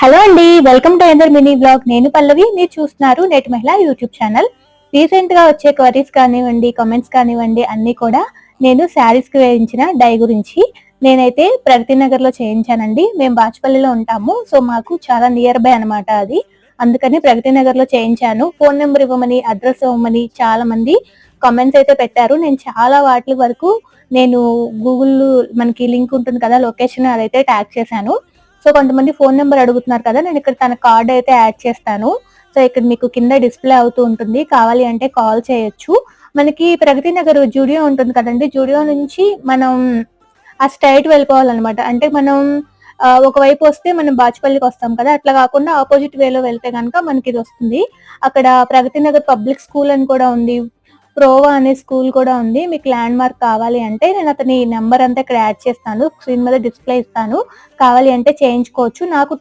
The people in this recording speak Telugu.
హలో అండి, వెల్కమ్ టు ఎందర్ మినీ బ్లాగ్. నేను పల్లవి, మీరు చూస్తున్నారు నేటి మహిళ యూట్యూబ్ ఛానల్. రీసెంట్ గా వచ్చే క్వరీస్ కానివ్వండి, కామెంట్స్ కానివ్వండి, అన్ని కూడా నేను శారీస్ కి వేయించిన డై గురించి నేనైతే ప్రగతి నగర్ లో చేయించానండి. మేము బాచుపల్లిలో ఉంటాము, సో మాకు చాలా నియర్ బై అనమాట అది. అందుకని ప్రగతి నగర్ లో చేయించాను. ఫోన్ నెంబర్ ఇవ్వమని, అడ్రస్ ఇవ్వమని చాలా మంది కామెంట్స్ అయితే పెట్టారు. నేను చాలా వాటి వరకు నేను గూగుల్ మనకి లింక్ ఉంటుంది కదా, లొకేషన్ అదైతే ట్యాగ్ చేశాను. సో కొంతమంది ఫోన్ నెంబర్ అడుగుతున్నారు కదా, నేను ఇక్కడ తన కార్డ్ అయితే యాడ్ చేస్తాను. సో ఇక్కడ మీకు కింద డిస్ప్లే అవుతూ ఉంటుంది, కావాలి అంటే కాల్ చేయొచ్చు. మనకి ప్రగతి నగర్ జూడియో ఉంటుంది కదండి, జూడియో నుంచి మనం ఆ స్ట్రైట్ వెళ్ళిపోవాలన్నమాట. అంటే మనం ఒకవైపు వస్తే మనం బాచుపల్లికి వస్తాం కదా, అట్లా కాకుండా ఆపోజిట్ వేలో వెళ్తే కనుక మనకి ఇది వస్తుంది. అక్కడ ప్రగతి నగర్ పబ్లిక్ స్కూల్ అని కూడా ఉంది, ప్రోవా అనే స్కూల్ కూడా ఉంది. మీకు ల్యాండ్ మార్క్ కావాలి అంటే నేను అతని నెంబర్ అంతా ఇక్కడ యాడ్ చేస్తాను, స్క్రీన్ మీద డిస్ప్లే ఇస్తాను. కావాలి అంటే చేయించుకోవచ్చు. నాకు